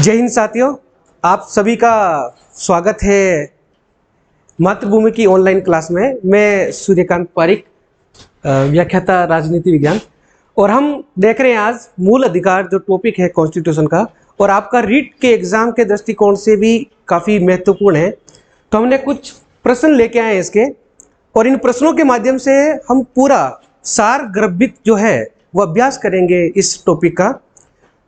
जय हिंद साथियों, आप सभी का स्वागत है मातृभूमि की ऑनलाइन क्लास में। मैं सूर्यकांत पारिक, व्याख्याता राजनीति विज्ञान, और हम देख रहे हैं आज मूल अधिकार जो टॉपिक है कॉन्स्टिट्यूशन का, और आपका रीट के एग्जाम के दृष्टिकोण से भी काफ़ी महत्वपूर्ण है। तो हमने कुछ प्रश्न लेके आए हैं इसके, और इन प्रश्नों के माध्यम से हम पूरा सार गर्भित जो है वो अभ्यास करेंगे इस टॉपिक का।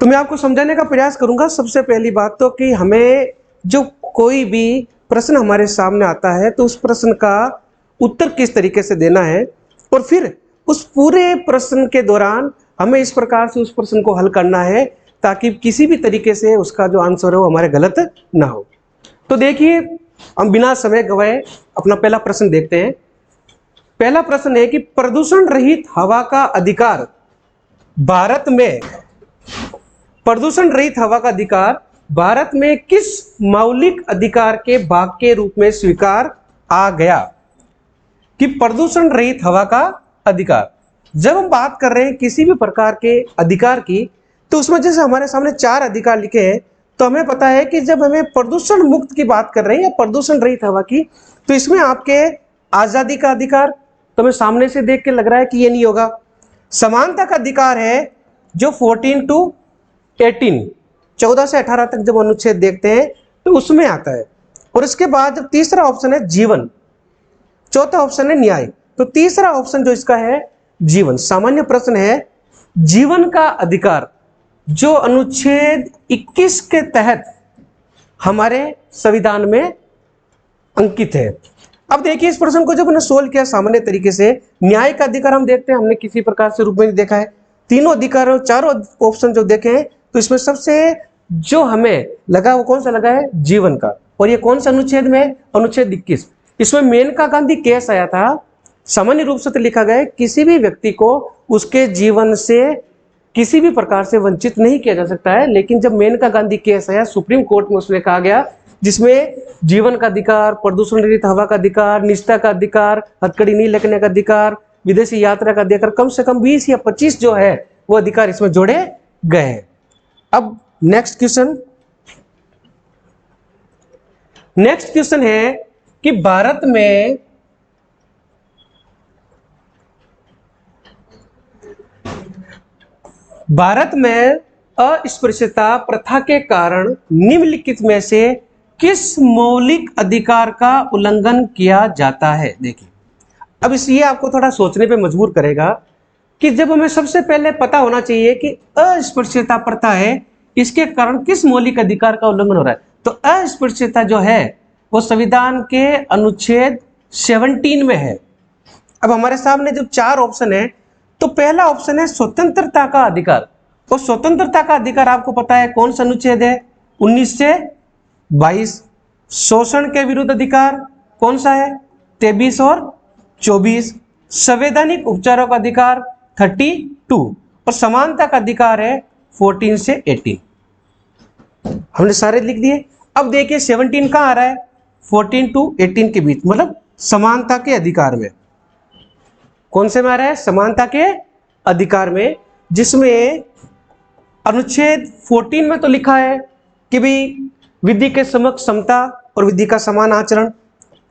तो मैं आपको समझाने का प्रयास करूंगा। सबसे पहली बात तो कि हमें जो कोई भी प्रश्न हमारे सामने आता है तो उस प्रश्न का उत्तर किस तरीके से देना है, और फिर उस पूरे प्रश्न के दौरान हमें इस प्रकार से उस प्रश्न को हल करना है ताकि किसी भी तरीके से उसका जो आंसर हो हमारे गलत ना हो। तो देखिए, हम बिना समय गवाए अपना पहला प्रश्न देखते हैं। पहला प्रश्न है कि प्रदूषण रहित हवा का अधिकार भारत में भारत में किस मौलिक अधिकार के भाग के रूप में स्वीकार आ गया? कि प्रदूषण रहित हवा का अधिकार, जब हम बात कर रहे हैं किसी भी प्रकार के अधिकार की, तो उसमें जैसे हमारे सामने 4 अधिकार लिखे हैं, तो हमें पता है कि जब हमें प्रदूषण मुक्त की बात कर रहे हैं या प्रदूषण रहित हवा की, तो इसमें आपके आजादी का अधिकार, तो हमें सामने से देख के लग रहा है कि ये नहीं होगा। समानता का अधिकार है जो 14 to 18, 14 से 18 तक जब अनुच्छेद देखते हैं तो उसमें आता है। और इसके बाद जब तीसरा ऑप्शन है जीवन, चौथा ऑप्शन है न्याय, तो तीसरा ऑप्शन जो इसका है जीवन। सामान्य प्रश्न है जीवन का अधिकार जो अनुच्छेद 21 के तहत हमारे संविधान में अंकित है। अब देखिए, इस प्रश्न को जब हमने सोल्व किया सामान्य तरीके से, न्याय का अधिकार हम देखते हैं, हमने किसी प्रकार से रूप में नहीं देखा है। तीनों अधिकार और चारों ऑप्शन जो देखे हैं, तो इसमें सबसे जो हमें लगा वो कौन सा लगा है? जीवन का। और ये कौन सा अनुच्छेद में? अनुच्छेद 21। इसमें मेनका गांधी केस आया था। सामान्य रूप से तो लिखा गया है किसी भी व्यक्ति को उसके जीवन से किसी भी प्रकार से वंचित नहीं किया जा सकता है, लेकिन जब मेनका गांधी केस आया सुप्रीम कोर्ट में, उसमें कहा गया जिसमें जीवन का अधिकार, प्रदूषण रहित हवा का अधिकार, निजता का अधिकार, हथकड़ी नहीं लगने का अधिकार, विदेशी यात्रा का अधिकार, कम से कम 20 या 25 जो है वो अधिकार इसमें जोड़े गए हैं। अब नेक्स्ट क्वेश्चन है कि भारत में अस्पृश्यता प्रथा के कारण निम्नलिखित में से किस मौलिक अधिकार का उल्लंघन किया जाता है? देखिए, अब ये आपको थोड़ा सोचने पे मजबूर करेगा कि जब हमें सबसे पहले पता होना चाहिए कि अस्पृश्यता प्रथा है, इसके कारण किस मौलिक अधिकार का उल्लंघन हो रहा है। तो अस्पृश्यता जो है वो संविधान के अनुच्छेद 17 में है। अब हमारे सामने जब 4 ऑप्शन है, तो पहला ऑप्शन है स्वतंत्रता का अधिकार। और स्वतंत्रता का अधिकार आपको पता है कौन सा अनुच्छेद है? 19 से 22। शोषण के विरुद्ध अधिकार कौन सा है? 23 और 24। संवैधानिक उपचारों का अधिकार 32, और समानता का अधिकार है 14 से 18। हमने सारे लिख दिए। अब देखिए 17 कहाँ आ रहा है? 14 to 18 के बीच, मतलब समानता के अधिकार में। कौन से में आ रहा है? समानता के अधिकार में, जिसमें अनुच्छेद 14 में तो लिखा है कि भाई विधि के समक्ष समता और विधि का समान आचरण।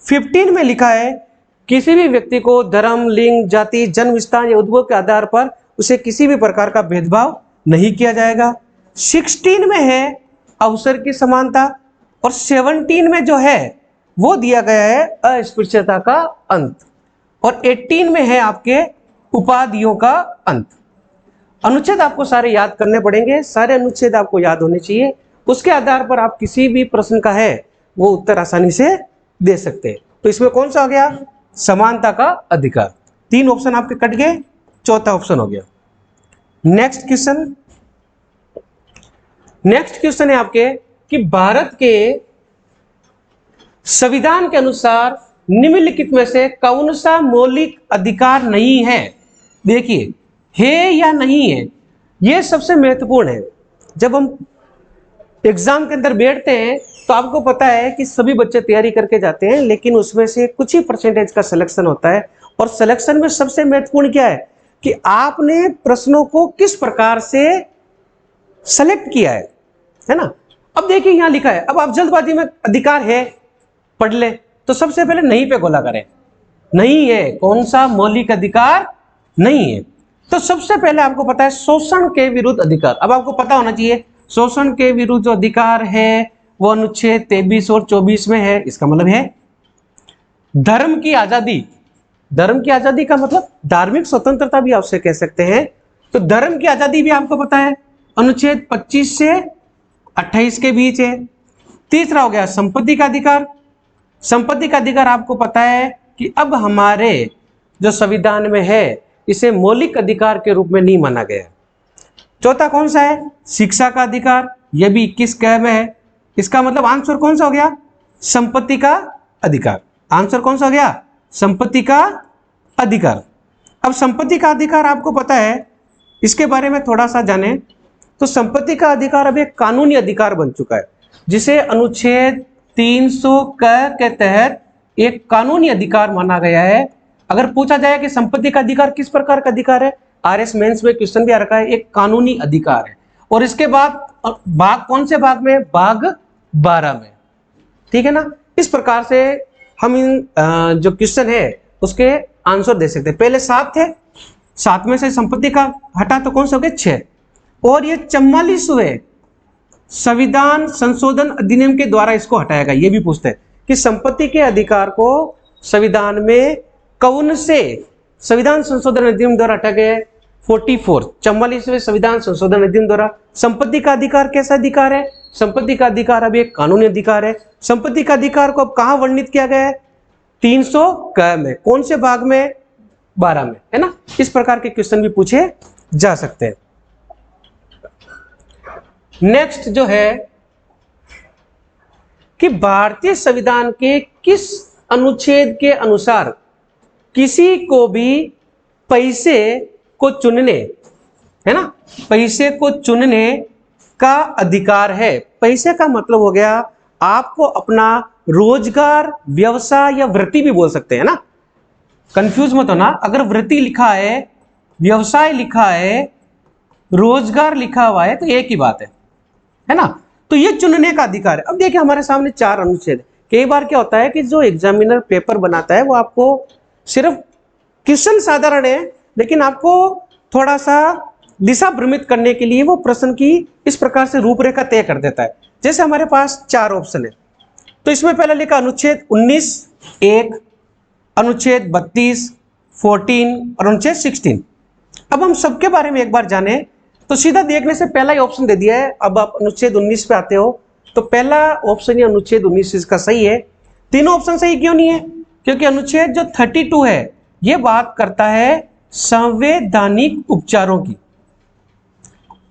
15 में लिखा है किसी भी व्यक्ति को धर्म, लिंग, जाति, जन्म स्थान या उद्भव के आधार पर उसे किसी भी प्रकार का भेदभाव नहीं किया जाएगा। 16 में है अवसर की समानता, और 17 में जो है वो दिया गया है अस्पृश्यता का अंत, और 18 में है आपके उपाधियों का अंत। अनुच्छेद आपको सारे याद करने पड़ेंगे, सारे अनुच्छेद आपको याद होने चाहिए। उसके आधार पर आप किसी भी प्रश्न का है वो उत्तर आसानी से दे सकते हैं। तो इसमें कौन सा हो गया? समानता का अधिकार। 3 ऑप्शन आपके कट गए, चौथा ऑप्शन हो गया। नेक्स्ट क्वेश्चन है आपके कि भारत के संविधान के अनुसार निम्नलिखित में से कौन सा मौलिक अधिकार नहीं है? देखिए, है या नहीं है, यह सबसे महत्वपूर्ण है। जब हम एग्जाम के अंदर बैठते हैं तो आपको पता है कि सभी बच्चे तैयारी करके जाते हैं, लेकिन उसमें से कुछ ही परसेंटेज का सिलेक्शन होता है। और सिलेक्शन में सबसे महत्वपूर्ण क्या है कि आपने प्रश्नों को किस प्रकार से सेलेक्ट किया है ना। अब देखिए यहां लिखा है, अब आप जल्दबाजी में अधिकार है पढ़ ले, तो सबसे पहले नहीं पे गोला करें। नहीं है, कौन सा मौलिक अधिकार नहीं है। तो सबसे पहले आपको पता है शोषण के विरुद्ध अधिकार। अब आपको पता होना चाहिए शोषण के विरुद्ध जो अधिकार है वो अनुच्छेद 23 और 24 में है। इसका मतलब है धर्म की आजादी। धर्म की आजादी का मतलब धार्मिक स्वतंत्रता भी आप उसे कह सकते हैं। तो धर्म की आजादी भी आपको पता है अनुच्छेद 25 से 28 के बीच है। तीसरा हो गया संपत्ति का अधिकार। संपत्ति का अधिकार आपको पता है कि अब हमारे जो संविधान में है इसे मौलिक अधिकार के रूप में नहीं माना गया। चौथा कौन सा है? शिक्षा का अधिकार। यह भी 21 क में है। इसका मतलब आंसर कौन सा हो गया? संपत्ति का अधिकार। आंसर कौन सा हो गया? संपत्ति का अधिकार। अब संपत्ति का अधिकार आपको पता है, इसके बारे में थोड़ा सा जाने तो संपत्ति का अधिकार अब एक कानूनी अधिकार बन चुका है, जिसे अनुच्छेद 300 के तहत एक कानूनी अधिकार माना गया है। अगर पूछा जाए कि संपत्ति का अधिकार किस प्रकार का अधिकार है, आरएस मेंस में क्वेश्चन भी आ रखा है, एक कानूनी अधिकार है। और इसके बाद भाग कौन से भाग में? भाग 12 में। ठीक है ना। इस प्रकार से हम इन जो क्वेश्चन है उसके आंसर दे सकते हैं। पहले 7 थे, 7 में से संपत्ति का हटा तो कौन से हो गए? 6। और ये 44वें संविधान संशोधन अधिनियम के द्वारा इसको हटाया गया। ये भी पूछते हैं कि संपत्ति के अधिकार को संविधान में कौन से संविधान संशोधन अधिनियम द्वारा हटाया गया? 44वें संविधान संशोधन अधिनियम द्वारा। संपत्ति का अधिकार कैसा अधिकार है? संपत्ति का अधिकार अब एक कानूनी अधिकार है। संपत्ति का अधिकार को अब कहां वर्णित किया गया है? 300 क में। कौन से भाग में? 12 में, है ना। इस प्रकार के क्वेश्चन भी पूछे जा सकते हैं। नेक्स्ट जो है कि भारतीय संविधान के किस अनुच्छेद के अनुसार किसी को भी पैसे को चुनने, है ना, पैसे को चुनने का अधिकार है। पैसे का मतलब हो गया आपको अपना रोजगार, व्यवसाय या वृत्ति भी बोल सकते हैं ना, कंफ्यूज मत होना। अगर वृत्ति लिखा है, व्यवसाय लिखा है, रोजगार लिखा हुआ है तो एक ही बात है ना। तो ये चुनने का अधिकार है। अब देखिए हमारे सामने 4 अनुच्छेद है। कई बार क्या होता है कि जो एग्जामिनर पेपर बनाता है वो आपको सिर्फ क्वेश्चन साधारण है, लेकिन आपको थोड़ा सा दिशा भ्रमित करने के लिए वो प्रश्न की इस प्रकार से रूपरेखा तय कर देता है। जैसे हमारे पास 4 ऑप्शन है, तो इसमें पहले लिखा अनुच्छेद 19(1), अनुच्छेद 32, 14 और अनुच्छेद 16। अब हम सबके बारे में एक बार जाने तो सीधा देखने से पहला ही ऑप्शन दे दिया है। अब आप अनुच्छेद 19 पे आते हो तो पहला ऑप्शन ही अनुच्छेद 19 इसका सही है। तीनों ऑप्शन सही क्यों नहीं है? क्योंकि अनुच्छेद जो 32 है ये बात करता है संवैधानिक उपचारों की।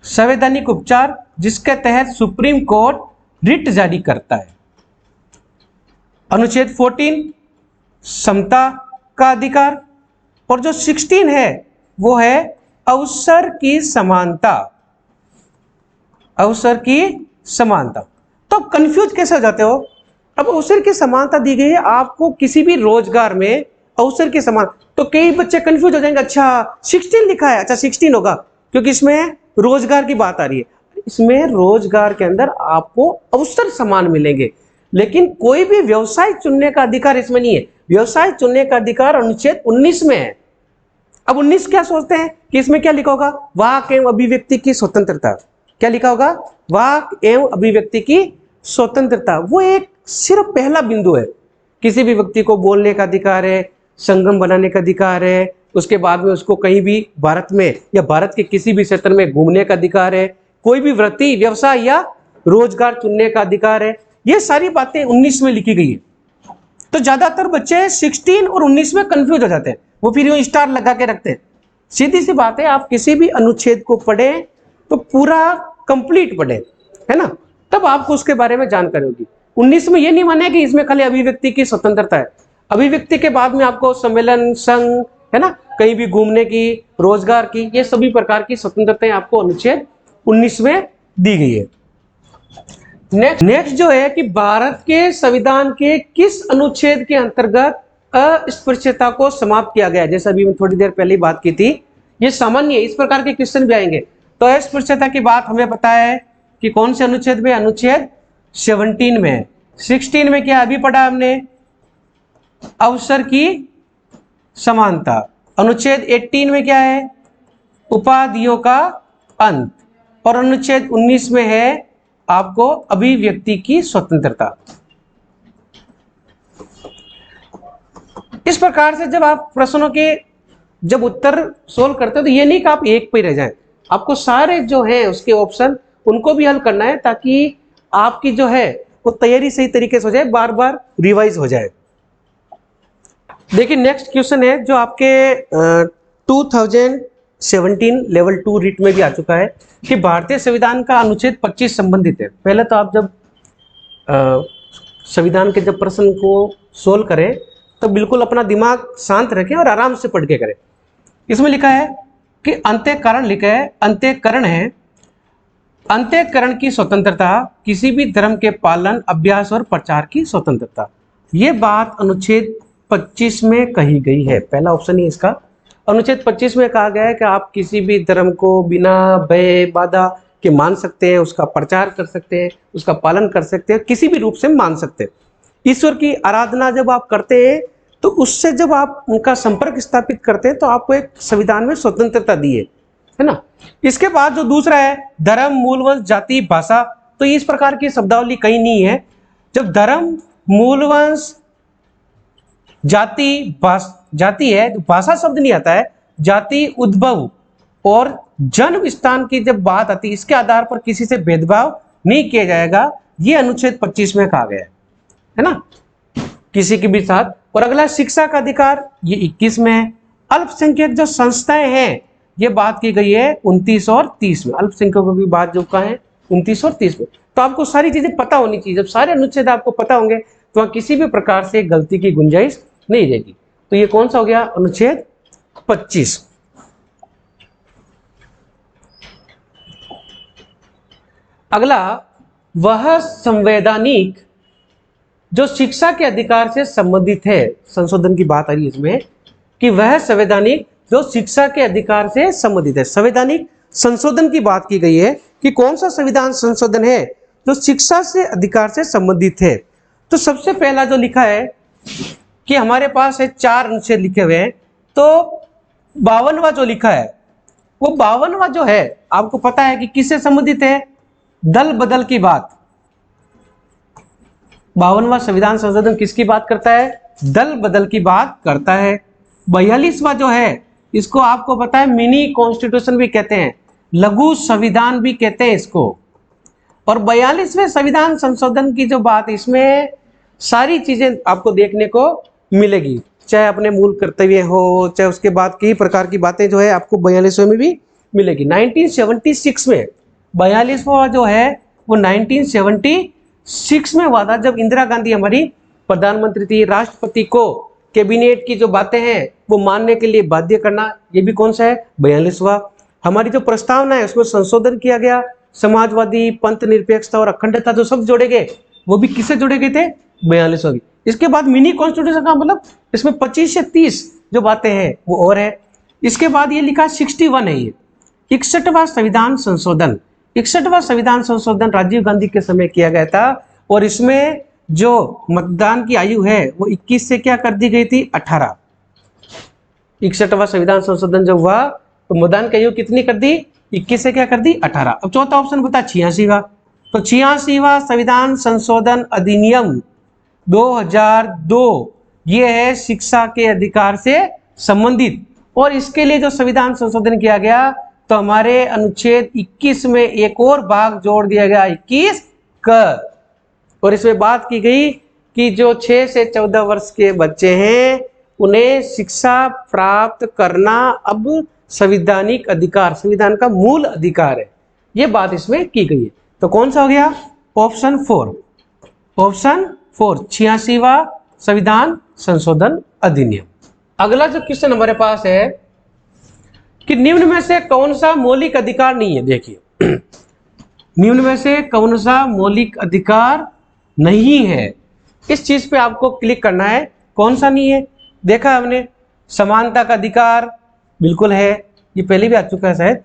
संवैधानिक उपचार जिसके तहत सुप्रीम कोर्ट रिट जारी करता है। अनुच्छेद 14 समता का अधिकार, और जो 16 है वो है अवसर की समानता। अवसर की समानता। तो कंफ्यूज कैसे हो जाते हो? अब अवसर की समानता दी गई है आपको किसी भी रोजगार में, अवसर की समान। तो कई बच्चे कंफ्यूज हो जाएंगे, अच्छा 16 लिखा है, अच्छा 16 होगा क्योंकि इसमें रोजगार की बात आ रही है। इसमें रोजगार के अंदर आपको अवसर समान मिलेंगे, लेकिन कोई भी व्यवसाय चुनने का अधिकार इसमें नहीं है। व्यवसाय चुनने का अधिकार अनुच्छेद 19 में है। अब 19 क्या सोचते हैं कि इसमें क्या लिखा होगा? वाक एवं अभिव्यक्ति की स्वतंत्रता। क्या लिखा होगा? वाक एवं अभिव्यक्ति की स्वतंत्रता। वो एक सिर्फ पहला बिंदु है। किसी भी व्यक्ति को बोलने का अधिकार है, संगम बनाने का अधिकार है, उसके बाद में उसको कहीं भी भारत में या भारत के किसी भी क्षेत्र में घूमने का अधिकार है, कोई भी वृत्ति, व्यवसाय या रोजगार चुनने का अधिकार है। ये सारी बातें 19 में लिखी गई है। तो ज्यादातर बच्चे 16 और 19 में कंफ्यूज हो जाते हैं, वो फिर यूं स्टार लगा के रखते हैं। सीधी सी बात है, आप किसी भी अनुच्छेद को पढ़ें तो पूरा कंप्लीट पढ़ें, है ना, तब आपको उसके बारे में जानकारी होगी। 19 में ये नहीं माने कि इसमें खाली अभिव्यक्ति की स्वतंत्रता है। अभिव्यक्ति के बाद में आपको सम्मेलन, संघ, है ना, कहीं भी घूमने की, रोजगार की, ये सभी प्रकार की स्वतंत्रताएं आपको अनुच्छेद 19 में दी गई है। नेक्स्ट जो है कि भारत के संविधान के किस अनुच्छेद के अंतर्गत अस्पृश्यता को समाप्त किया गया? जैसा अभी मैं थोड़ी देर पहले बात की थी, ये सामान्य है, इस प्रकार के क्वेश्चन भी आएंगे। तो अस्पृश्यता की बात हमें पता है कि कौन से अनुच्छेद में, अनुच्छेद 17 में है। 16 में क्या अभी पढ़ा हमने, अवसर की समानता। अनुच्छेद 18 में क्या है, उपाधियों का अंत। और अनुच्छेद 19 में है आपको अभिव्यक्ति की स्वतंत्रता। इस प्रकार से जब आप प्रश्नों के जब उत्तर सोल्व करते हो तो ये नहीं कि आप एक पे रह जाएं, आपको सारे जो है उसके ऑप्शन उनको भी हल करना है, ताकि आपकी जो है वो तैयारी सही तरीके से हो जाए, बार बार रिवाइज हो जाए। देखिए नेक्स्ट क्वेश्चन है जो आपके 2017 लेवल 2 रीट में भी आ चुका है कि भारतीय संविधान का अनुच्छेद 25 संबंधित है। पहले तो आप जब संविधान के जब प्रश्न को सोल्व करें तो बिल्कुल अपना दिमाग शांत रखें और आराम से पढ़ के करें। इसमें लिखा है कि अंतःकरण, लिखा है अंतःकरण है, अंतःकरण की स्वतंत्रता, किसी भी धर्म के पालन, अभ्यास और प्रचार की स्वतंत्रता। ये बात अनुच्छेद 25 में कही गई है। पहला ऑप्शन ही इसका। अनुच्छेद 25 में कहा गया है कि आप किसी भी धर्म को बिना भय बाधा के मान सकते हैं, उसका प्रचार कर सकते हैं, उसका पालन कर सकते हैं, किसी भी रूप से मान सकते हैं। ईश्वर की आराधना जब आप करते हैं तो उससे जब आप उनका संपर्क स्थापित करते हैं तो आपको एक संविधान में स्वतंत्रता दी है ना। इसके बाद जो दूसरा है धर्म, मूलवंश, जाति, भाषा, तो इस प्रकार की शब्दावली कहीं नहीं है। जब धर्म, मूलवंश, जाति है तो भाषा शब्द नहीं आता है, जाति, उद्भव और जन्म स्थान की जब बात आती है, इसके आधार पर किसी से भेदभाव नहीं किया जाएगा, ये अनुच्छेद 25 में कहा गया है ना, किसी के भी साथ। और अगला शिक्षा का अधिकार, ये 21 में है। अल्पसंख्यक जो संस्थाएं हैं, ये बात की गई है 29 और 30 में। अल्पसंख्यकों की बात जो कहा है 29 और 30 में। तो आपको सारी चीजें पता होनी चाहिए। जब सारे अनुच्छेद आपको पता होंगे तो वहां किसी भी प्रकार से गलती की गुंजाइश नहीं रहेगी। तो ये कौन सा हो गया, अनुच्छेद 25। अगला, वह संवैधानिक जो शिक्षा के अधिकार से संबंधित है, संशोधन की बात आ रही है इसमें कि वह संवैधानिक जो शिक्षा के अधिकार से संबंधित है। संवैधानिक संशोधन की बात की गई है कि कौन सा संविधान संशोधन है जो शिक्षा से अधिकार से संबंधित है। तो सबसे पहला जो लिखा है कि हमारे पास है 4 अनुच्छेद लिखे हुए हैं, तो 52वां जो लिखा है वो 52वां जो है आपको पता है कि किससे संबंधित है, दल बदल की बात। 52वां संविधान संशोधन किसकी बात करता है, दल बदल की बात करता है। 42वां जो है इसको आपको पता है मिनी कॉन्स्टिट्यूशन भी कहते हैं, लघु संविधान भी कहते हैं इसको। और 42वें संविधान संशोधन की जो बात, इसमें सारी चीजें आपको देखने को मिलेगी, चाहे अपने मूल कर्तव्य हो, चाहे उसके बाद कई प्रकार की बातें जो है आपको 42वें में भी मिलेगी। 1976 में 42वां जो है वो 1976 में हुआ था, जब इंदिरा गांधी हमारी प्रधानमंत्री थी। राष्ट्रपति को कैबिनेट की जो बातें हैं वो मानने के लिए बाध्य करना, ये भी कौन सा है, 42वां। हमारी जो प्रस्तावना है उसमें संशोधन किया गया, समाजवादी, पंथ निरपेक्षता और अखंडता जो शब्द जोड़े गए वो भी किससे जोड़े गए थे, 42वां। इसके बाद मिनी कॉन्स्टिट्यूशन का मतलब इसमें 25 से 30 जो बातें हैं वो और है। इसके बाद ये लिखा 61 है, ये 61वां संविधान संशोधन। 61वां संविधान संशोधन राजीव गांधी के समय किया गया था और इसमें जो मतदान की आयु है वो 21 से क्या कर दी गई थी, 18। 61वां संविधान संशोधन जब हुआ तो मतदान की आयु कितनी कर दी, 21 से क्या कर दी, 18। अब चौथा ऑप्शन बता 86वां। तो 86वां संविधान संशोधन अधिनियम 2002 ये है शिक्षा के अधिकार से संबंधित। और इसके लिए जो संविधान संशोधन किया गया तो हमारे अनुच्छेद 21 में एक और भाग जोड़ दिया गया, 21 क। और इसमें बात की गई कि जो 6 से 14 वर्ष के बच्चे हैं उन्हें शिक्षा प्राप्त करना अब संवैधानिक अधिकार, संविधान का मूल अधिकार है, ये बात इसमें की गई है। तो कौन सा हो गया, ऑप्शन 4। ऑप्शन 4 86वां संविधान संशोधन अधिनियम। अगला जो क्वेश्चन हमारे पास है कि निम्न में से कौन सा मौलिक अधिकार नहीं है। देखिए निम्न में से कौन सा मौलिक अधिकार नहीं है, इस चीज पे आपको क्लिक करना है। कौन सा नहीं है, देखा हमने समानता का अधिकार बिल्कुल है, ये पहले भी आ चुका है शायद।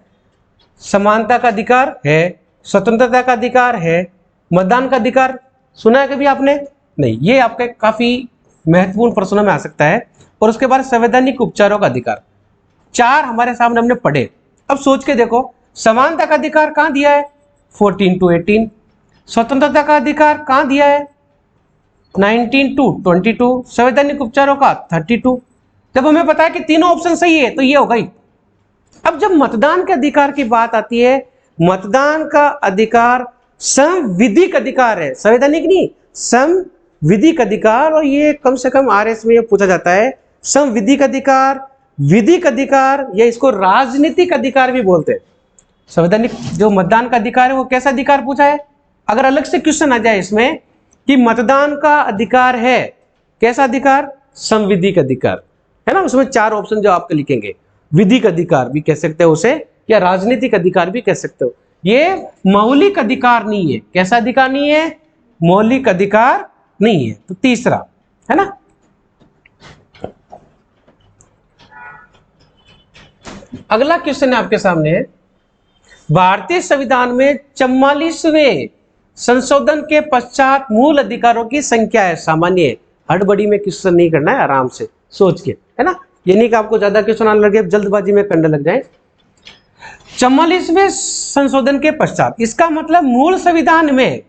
समानता का अधिकार है, स्वतंत्रता का अधिकार है। मतदान का अधिकार सुना है कभी आपने? नहीं, ये आपका काफी महत्वपूर्ण प्रश्नों में आ सकता है। और उसके बाद संवैधानिक उपचारों का अधिकार, 4 हमारे सामने हमने पढ़े। अब सोच के देखो, समानता का अधिकार कहां दिया है? 14 to 18। स्वतंत्रता का अधिकार कहां दिया है? 19 to 22। संवैधानिक उपचारों का 32। जब हमें पता है कि तीनों ऑप्शन सही है तो ये हो गई। अब जब मतदान के अधिकार की बात आती है, मतदान का अधिकार संविधिक अधिकार है, संवैधानिक नहीं, संविधिक अधिकार। और ये कम से कम आरएस में पूछा जाता है, संविधिक अधिकार, विधिक अधिकार, या इसको राजनीतिक अधिकार भी बोलते हैं। संवैधानिक जो मतदान का अधिकार है वो कैसा अधिकार पूछा है? अगर अलग से क्वेश्चन आ जाए इसमें कि मतदान का अधिकार है, कैसा अधिकार? संविधिक अधिकार, है ना। उसमें 4 ऑप्शन जो आपके लिखेंगे, विधिक अधिकार भी कह सकते हो उसे, या राजनीतिक अधिकार भी कह सकते हो। ये मौलिक अधिकार नहीं है। कैसा अधिकार नहीं है? मौलिक अधिकार नहीं है। तो तीसरा, है ना। अगला क्वेश्चन है आपके सामने, भारतीय संविधान में 44वें संशोधन के पश्चात मूल अधिकारों की संख्या है सामान्य। हड़बड़ी में क्वेश्चन नहीं करना है, आराम से सोच के, है ना। ये नहीं कि आपको ज्यादा क्वेश्चन आने लगे, जल्दबाजी में करने लग जाए। 44वें संशोधन के पश्चात, इसका मतलब मूल संविधान में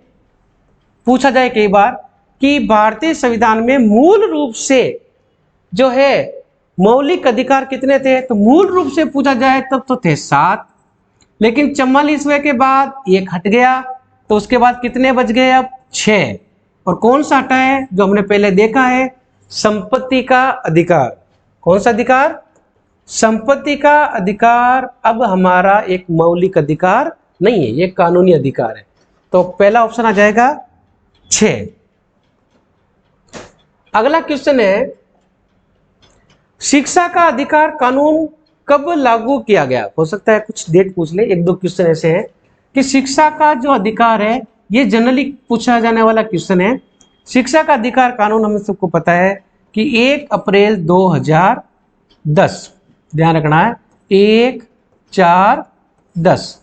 पूछा जाए कई बार कि भारतीय संविधान में मूल रूप से जो है मौलिक अधिकार कितने थे, तो मूल रूप से पूछा जाए तब तो थे 7, लेकिन 44वें के बाद एक हट गया, तो उसके बाद कितने बच गए? अब 6। और कौन सा हटा है? जो हमने पहले देखा है, संपत्ति का अधिकार। कौन सा अधिकार? संपत्ति का अधिकार अब हमारा एक मौलिक अधिकार नहीं है, ये कानूनी अधिकार है। तो पहला ऑप्शन आ जाएगा 6। अगला क्वेश्चन है, शिक्षा का अधिकार कानून कब लागू किया गया? हो सकता है कुछ डेट पूछ ले, 1-2 क्वेश्चन ऐसे हैं कि शिक्षा का जो अधिकार है, ये जनरली पूछा जाने वाला क्वेश्चन है। शिक्षा का अधिकार कानून हमें सबको पता है कि 1 अप्रैल 2010, ध्यान रखना है, 1/4/10।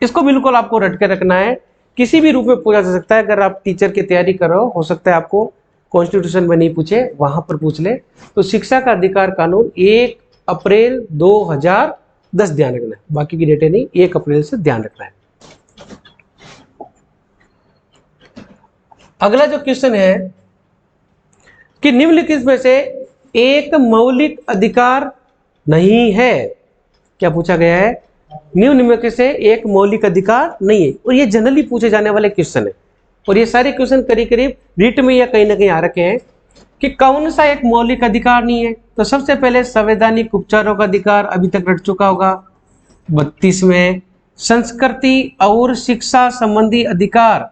इसको बिल्कुल आपको रट के रखना है। किसी भी रूप में पूछा जा सकता है। अगर आप टीचर की तैयारी कर रहे हो सकता है आपको कॉन्स्टिट्यूशन में नहीं पूछे, वहां पर पूछ ले। तो शिक्षा का अधिकार कानून 1 अप्रैल 2010 ध्यान रखना है, बाकी की डेटें नहीं, 1 अप्रैल से ध्यान रखना है। अगला जो क्वेश्चन है कि निम्नलिखित में से एक मौलिक अधिकार नहीं है। क्या पूछा गया है? निम्नलिखित से एक मौलिक अधिकार नहीं है। और ये जनरली पूछे जाने वाले क्वेश्चन है, और ये सारे क्वेश्चन करीब करीब रीट में या कहीं ना कहीं आ रखे हैं कि कौन सा एक मौलिक अधिकार नहीं है। तो सबसे पहले संवैधानिक उपचारों का अधिकार अभी तक रट चुका होगा, 32 में। संस्कृति और शिक्षा संबंधी अधिकार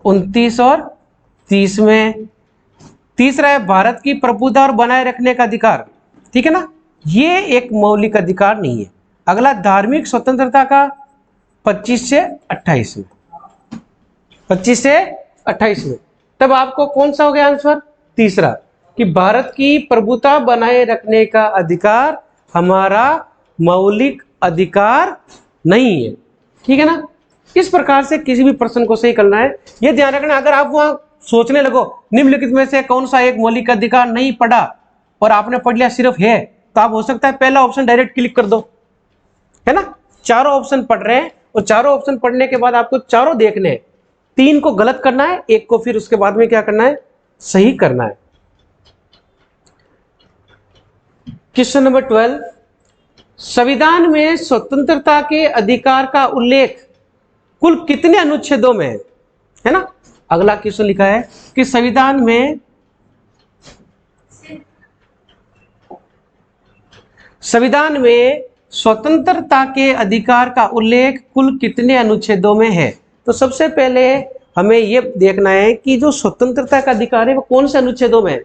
29 और 30 में। तीसरा है भारत की प्रभुता और बनाए रखने का अधिकार, ठीक है ना, ये एक मौलिक अधिकार नहीं है। अगला धार्मिक स्वतंत्रता का 25 से 28 में, 25 से 28 में। तब आपको कौन सा हो गया आंसर? तीसरा, कि भारत की प्रभुता बनाए रखने का अधिकार हमारा मौलिक अधिकार नहीं है, ठीक है ना। इस प्रकार से किसी भी प्रश्न को सही करना है, यह ध्यान रखना। अगर आप वहां सोचने लगो निम्नलिखित में से कौन सा एक मौलिक अधिकार नहीं पढ़ा और आपने पढ़ लिया सिर्फ है, तो आप हो सकता है पहला ऑप्शन डायरेक्ट क्लिक कर दो, है ना। चारों ऑप्शन पढ़ रहे हैं और चारों ऑप्शन पढ़ने के बाद आपको चारों देखने हैं, 3 को गलत करना है, 1 को फिर उसके बाद में क्या करना है? सही करना है। क्वेश्चन नंबर 12, संविधान में स्वतंत्रता के अधिकार का उल्लेख कुल कितने अनुच्छेदों में है ना। अगला क्वेश्चन लिखा है कि संविधान में स्वतंत्रता के अधिकार का उल्लेख कुल कितने अनुच्छेदों में है। तो सबसे पहले हमें यह देखना है कि जो स्वतंत्रता का अधिकार है वो कौन से अनुच्छेदों में है।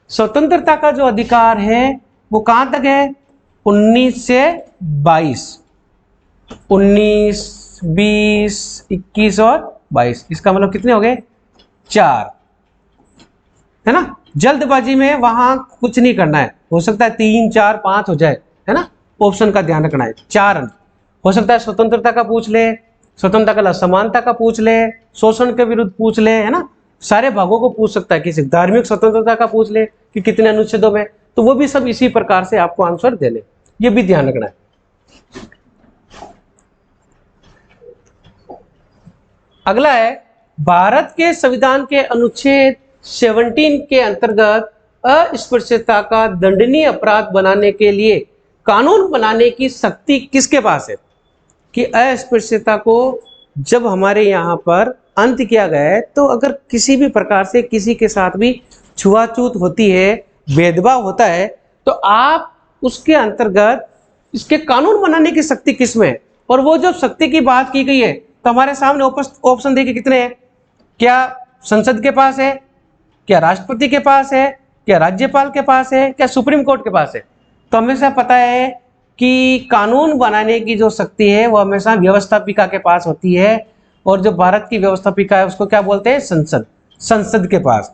स्वतंत्रता का जो अधिकार है वो कहां तक है? 19 से 22, 19, 20, 21 और 22। इसका मतलब कितने हो गए? 4, है ना। जल्दबाजी में वहां कुछ नहीं करना है, हो सकता है 3, 4, 5 हो जाए, है ना। ऑप्शन का ध्यान रखना है। 4 हो सकता है स्वतंत्रता का पूछ ले, स्वतंत्रता के अलावा समानता का पूछ ले, शोषण के विरुद्ध पूछ ले, है ना, सारे भागों को पूछ सकता है। किसी धार्मिक स्वतंत्रता का पूछ ले कि कितने अनुच्छेदों में, तो वो भी सब इसी प्रकार से आपको आंसर दे ले, ये भी ध्यान रखना है। अगला है, भारत के संविधान के अनुच्छेद 17 के अंतर्गत अस्पृश्यता का दंडनीय अपराध बनाने के लिए कानून बनाने की शक्ति किसके पास है? कि अस्पृश्यता को जब हमारे यहाँ पर अंत किया गया है, तो अगर किसी भी प्रकार से किसी के साथ भी छुआछूत होती है, भेदभाव होता है, तो आप उसके अंतर्गत इसके कानून बनाने की शक्ति किसमें है? और वो जो शक्ति की बात की गई है, तो हमारे सामने ऑप्शन देखिए कितने हैं। क्या संसद के पास है, क्या राष्ट्रपति के पास है, क्या राज्यपाल के पास है, क्या सुप्रीम कोर्ट के पास है? तो हमेशा पता है कि कानून बनाने की जो शक्ति है वो हमेशा व्यवस्थापिका के पास होती है, और जो भारत की व्यवस्थापिका है उसको क्या बोलते हैं? संसद। संसद के पास,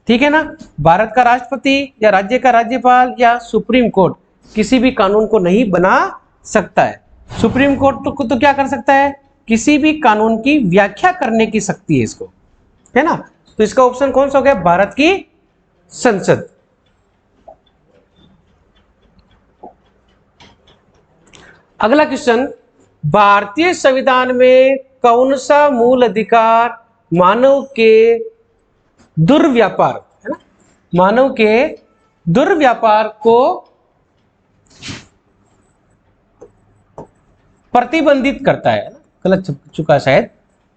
ठीक है ना। भारत का राष्ट्रपति या राज्य का राज्यपाल या सुप्रीम कोर्ट किसी भी कानून को नहीं बना सकता है। सुप्रीम कोर्ट को तो क्या कर सकता है? किसी भी कानून की व्याख्या करने की शक्ति है इसको, है ना। तो इसका ऑप्शन कौन सा हो गया? भारत की संसद। अगला क्वेश्चन, भारतीय संविधान में कौन सा मूल अधिकार मानव के दुर्व्यापार, है ना, मानव के दुर्व्यापार को प्रतिबंधित करता है? गलत चुका है शायद,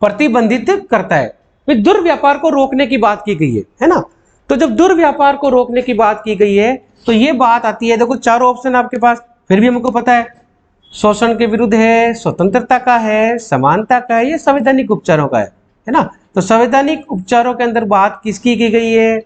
प्रतिबंधित करता है। फिर दुर्व्यापार को रोकने की बात की गई है ना। तो जब दुर्व्यापार को रोकने की बात की गई है, तो ये बात आती है, देखो चारों ऑप्शन आपके पास, फिर भी हमको पता है शोषण के विरुद्ध है, स्वतंत्रता का है, समानता का है, ये संवैधानिक उपचारों का है ना। तो संवैधानिक उपचारों के अंदर बात किसकी की गई है?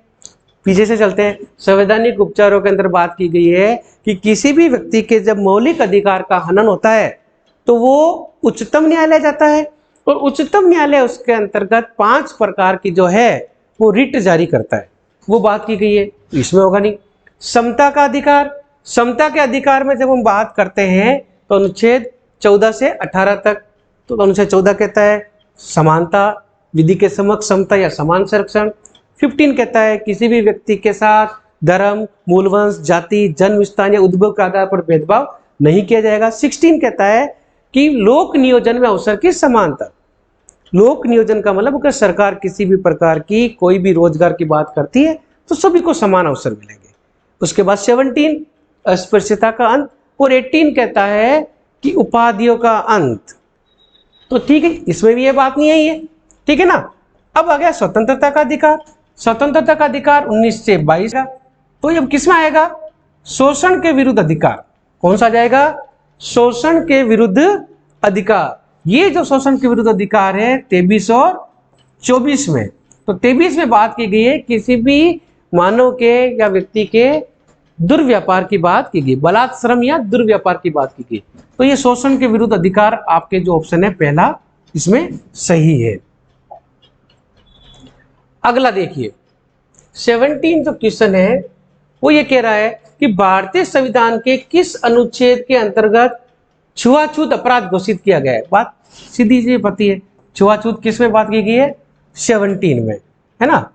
पीछे से चलते हैं। संवैधानिक उपचारों के अंदर बात की गई है कि किसी भी व्यक्ति के जब मौलिक अधिकार का हनन होता है तो वो उच्चतम न्यायालय जाता है, और उच्चतम न्यायालय उसके अंतर्गत 5 प्रकार की जो है वो रिट जारी करता है, वो बात की गई है। इसमें होगा नहीं। समता का अधिकार, समता के अधिकार में जब हम बात करते हैं तो अनुच्छेद 14 से 18 तक, तो अनुच्छेद 14 कहता है समानता, विधि के समक्ष समता या समान संरक्षण। 15 कहता है किसी भी व्यक्ति के साथ धर्म, मूलवंश, जाति, जन्म स्थान या उद्भव के आधार पर भेदभाव नहीं किया जाएगा। 16 कहता है कि लोक नियोजन में अवसर की समानता। लोक नियोजन का मतलब अगर सरकार किसी भी प्रकार की कोई भी रोजगार की बात करती है तो सभी को समान अवसर मिलेंगे। उसके बाद 17 अस्पृश्यता का अंत, और 18 कहता है कि उपाधियों का अंत। तो ठीक है, इसमें भी ये बात नहीं आई है, ठीक है ना। अब आ गया स्वतंत्रता का अधिकार। स्वतंत्रता का अधिकार 19 से 22 का, तो ये किस में आएगा? शोषण के विरुद्ध अधिकार। कौन सा जाएगा? शोषण के विरुद्ध अधिकार। ये जो शोषण के विरुद्ध अधिकार है 23 और 24 में। तो 23 में बात की गई है किसी भी मानव के या व्यक्ति के दुर्व्यापार की बात की गई, बलात् श्रम या दुर्व्यापार की बात की गई। तो ये शोषण के विरुद्ध अधिकार आपके जो ऑप्शन है पहला इसमें सही है। अगला देखिए 17 जो क्वेश्चन है वो ये कह रहा है कि भारतीय संविधान के किस अनुच्छेद के अंतर्गत छुआछूत अपराध घोषित किया गया है? बात सीधी सी पति है। छुआछूत किस में बात की गई है? 17 में, है ना।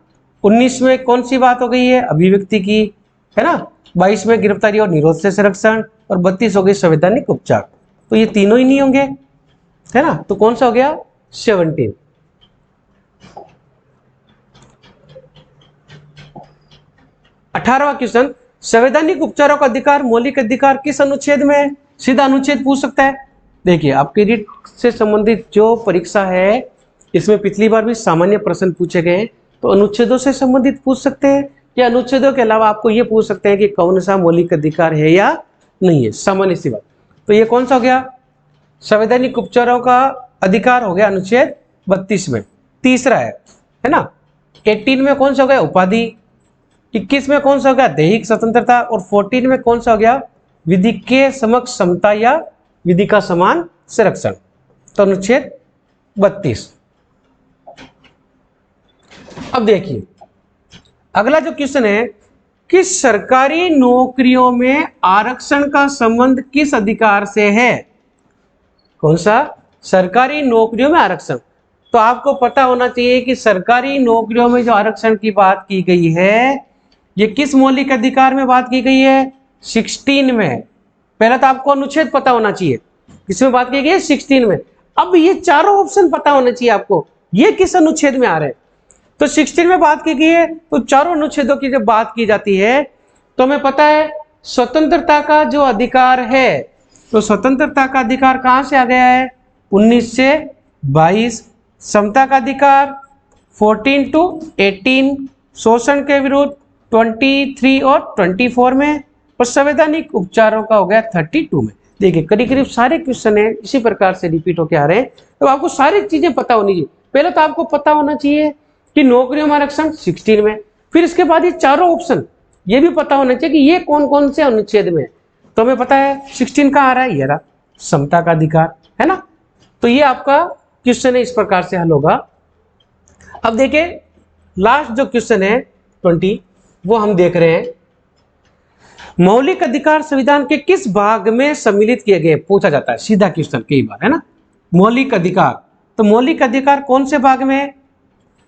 19 में कौन सी बात हो गई है? अभिव्यक्ति की, है ना। 22 में गिरफ्तारी और निरोध से संरक्षण, और 32 हो गई संवैधानिक उपचार। तो ये तीनों ही नहीं होंगे, है ना। तो कौन सा हो गया? 17। 18वां क्वेश्चन, संवैधानिक उपचारों का अधिकार मौलिक अधिकार किस अनुच्छेद में है? सीधा अनुच्छेद पूछ सकता है। देखिए आपके रीट से संबंधित जो परीक्षा है इसमें पिछली बार भी सामान्य प्रश्न पूछे गए, तो अनुच्छेदों से संबंधित पूछ सकते हैं, या अनुच्छेदों के अलावा आपको ये पूछ सकते हैं कि कौन सा मौलिक अधिकार है या नहीं है, सामान्य सी बात। तो ये कौन सा हो गया? संवैधानिक उपचारों का अधिकार हो गया अनुच्छेद 32 में, तीसरा है ना। 18 में कौन सा हो गया? उपाधि। 21 में कौन सा हो गया? दैहिक स्वतंत्रता। और 14 में कौन सा हो गया? विधि के समक्ष समता या विधि का समान संरक्षण। तो अनुच्छेद 32। अब देखिए अगला जो क्वेश्चन है कि सरकारी नौकरियों में आरक्षण का संबंध किस अधिकार से है? कौन सा? सरकारी नौकरियों में आरक्षण। तो आपको पता होना चाहिए कि सरकारी नौकरियों में जो आरक्षण की बात की गई है, ये किस मौलिक अधिकार में बात की गई है? 16 में। पहले तो आपको अनुच्छेद पता होना चाहिए, किसमें बात की गई है? 16 में। अब ये चारों ऑप्शन पता होने चाहिए आपको, ये किस अनुच्छेद में आ रहे हैं। तो 16 में बात की गई है, तो चारों अनुच्छेदों की जब बात की जाती है तो हमें पता है स्वतंत्रता का जो अधिकार है, तो स्वतंत्रता का अधिकार कहां से आ गया है? 19 से 22। समता का अधिकार 14 to 18। शोषण के विरुद्ध 23 और 24 में। और संवैधानिक उपचारों का हो गया 32 में। देखिए करीब करीब सारे क्वेश्चन है इसी प्रकार से रिपीट होके आ रहे हैं। तो आपको सारी चीजें पता होनी चाहिए। पहले तो आपको पता होना चाहिए कि नौकरियों में आरक्षण 16 में, फिर इसके बाद ये चारों ऑप्शन ये भी पता होना चाहिए कि ये कौन कौन से अनुच्छेद में। तो हमें पता है 16 कहाँ आ रहा है, ये रहा समता का अधिकार, है ना। तो ये आपका क्वेश्चन है, इस प्रकार से हल होगा। अब देखिए लास्ट जो क्वेश्चन है 20, वो हम देख रहे हैं। मौलिक अधिकार संविधान के किस भाग में सम्मिलित किए गए, पूछा जाता है सीधा क्वेश्चन कई बार, है ना। मौलिक अधिकार, तो मौलिक अधिकार कौन से भाग में?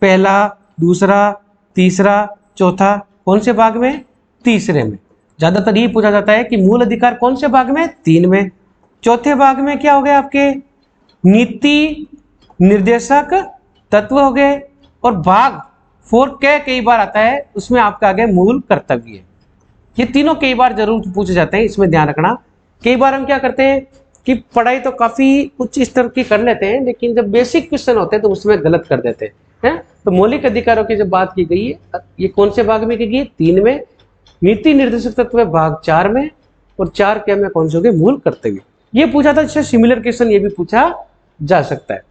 पहला, दूसरा, तीसरा, चौथा। कौन से भाग में? तीसरे में। ज्यादातर ये पूछा जाता है कि मूल अधिकार कौन से भाग में? 3 में। चौथे भाग में क्या हो गए आपके? नीति निर्देशक तत्व हो गए। और भाग 4 के कई बार आता है, उसमें आपका आगे मूल कर्तव्य। ये तीनों कई बार जरूर पूछे जाते हैं, इसमें ध्यान रखना। कई बार हम क्या करते हैं कि पढ़ाई तो काफी उच्च स्तर की कर लेते हैं, लेकिन जब बेसिक क्वेश्चन होते हैं तो उसमें गलत कर देते हैं। तो मौलिक अधिकारों की जब बात की गई है, ये कौन से भाग में की गई है? 3 में। नीति निर्देशक तत्व भाग 4 में। और 4 के में कौन से हो गए? मूल कर्तव्य। ये पूछा था, इससे सिमिलर क्वेश्चन ये भी पूछा जा सकता है।